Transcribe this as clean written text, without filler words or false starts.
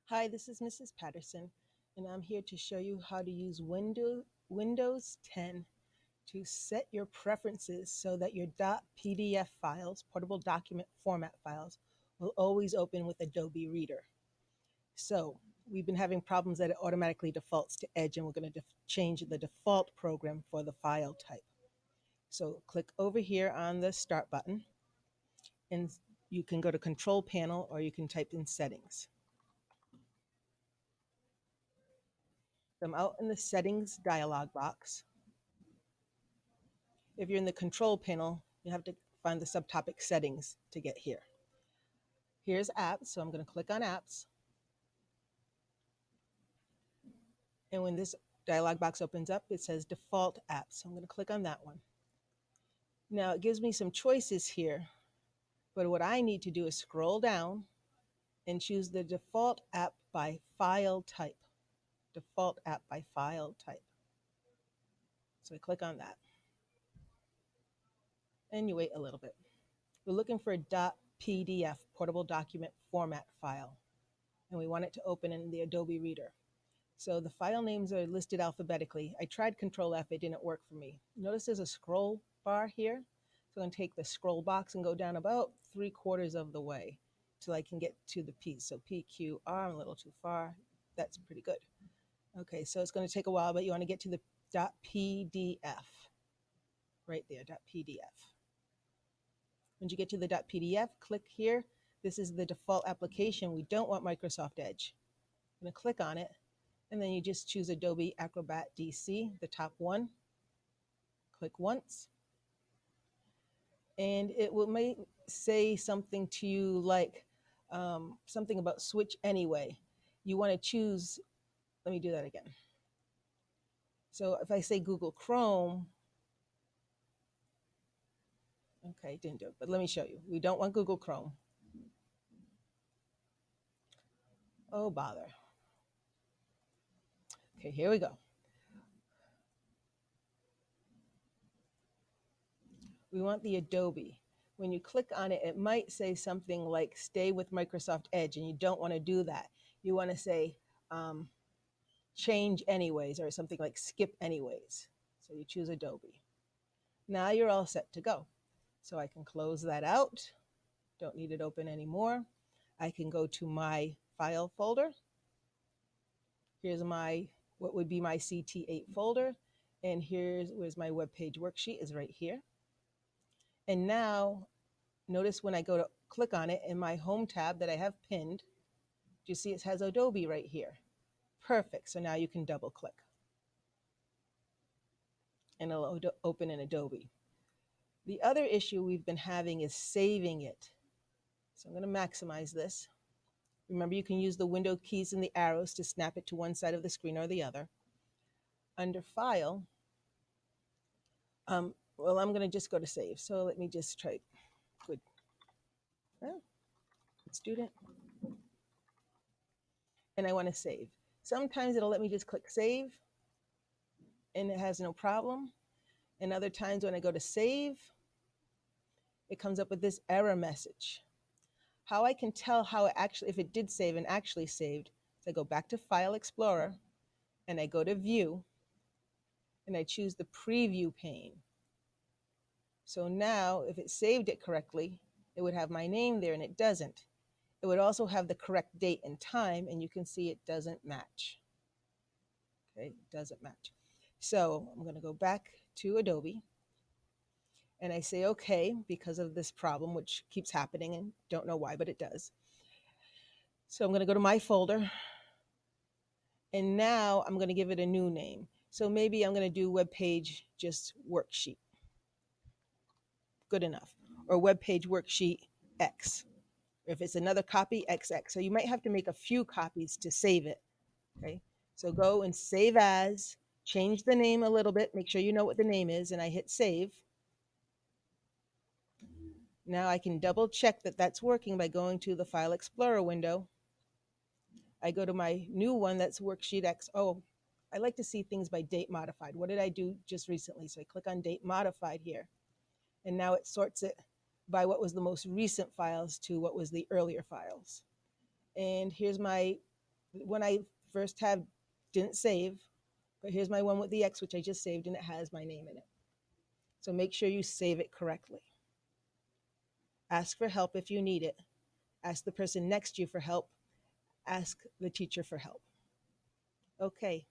Hi, this is Mrs. Patterson, and I'm here to show you how to use Windows 10 to set your preferences so that your .pdf files, portable document format files, will always open with Adobe Reader. So we've been having problems that it automatically defaults to Edge, and we're going to change the default program for the file type. So click over here on the Start button, and you can go to Control Panel or you can type in Settings. So I'm out in the Settings dialog box. If you're in the Control Panel, you have to find the subtopic Settings to get here. Here's Apps, so I'm going to click on Apps. And when this dialog box opens up, it says Default Apps. So I'm going to click on that one. Now it gives me some choices here, but what I need to do is scroll down and choose the default app by file type. Default app by file type. So I click on that. And you wait a little bit. We're looking for a .pdf, portable document format file. And we want it to open in the Adobe Reader. So the file names are listed alphabetically. I tried Control F, it didn't work for me. Notice there's a scroll bar here. So I'm gonna take the scroll box and go down about 3/4 of the way till I can get to the P. So PQR, I'm a little too far. That's pretty good. Okay, so it's gonna take a while, but you wanna get to the .pdf. Right there, .pdf. When you get to the .pdf, click here. This is the default application. We don't want Microsoft Edge. I'm gonna click on it, and then you just choose Adobe Acrobat DC, the top one. Click once, and it may say something to you like something about switch anyway. You want to choose, let me do that again. So if I say Google Chrome, okay, didn't do it, but let me show you. We don't want Google Chrome. Oh, bother. Okay, here we go. We want the Adobe. When you click on it, it might say something like stay with Microsoft Edge, and you don't want to do that. You want to say change anyways, or something like skip anyways. So you choose Adobe. Now you're all set to go. So I can close that out. Don't need it open anymore. I can go to my file folder. Here's my, what would be my CT8 folder. And here's where's my web page worksheet is right here. And now notice when I go to click on it in my home tab that I have pinned, do you see it has Adobe right here? Perfect. So now you can double click and it'll open in Adobe. The other issue we've been having is saving it. So I'm going to maximize this. Remember, you can use the window keys and the arrows to snap it to one side of the screen or the other. Under File, well, I'm going to just go to Save. So let me just try, good. Oh, student. And I want to save. Sometimes it'll let me just click Save and it has no problem. And other times when I go to Save, it comes up with this error message. How I can tell how it actually, if it did save and actually saved, is I go back to File Explorer and I go to View and I choose the Preview pane. So now if it saved it correctly, it would have my name there, and it doesn't. It would also have the correct date and time, and you can see it doesn't match. Okay, it doesn't match. So I'm going to go back to Adobe and I say okay because of this problem, which keeps happening and don't know why, but it does. So I'm going to go to my folder, and now I'm going to give it a new name. So maybe I'm going to do web page just worksheet. Good enough. Or web page worksheet X. If it's another copy, XX. So you might have to make a few copies to save it. Okay. So go and save as, change the name a little bit, make sure you know what the name is, and I hit save. Now I can double check that that's working by going to the File Explorer window. I go to my new one that's Worksheet X. Oh, I like to see things by date modified. What did I do just recently? So I click on date modified here. And now it sorts it by what was the most recent files to what was the earlier files. And here's my one I first have didn't save, but here's my one with the X, which I just saved, and it has my name in it. So make sure you save it correctly. Ask for help if you need it. Ask the person next to you for help. Ask the teacher for help. Okay,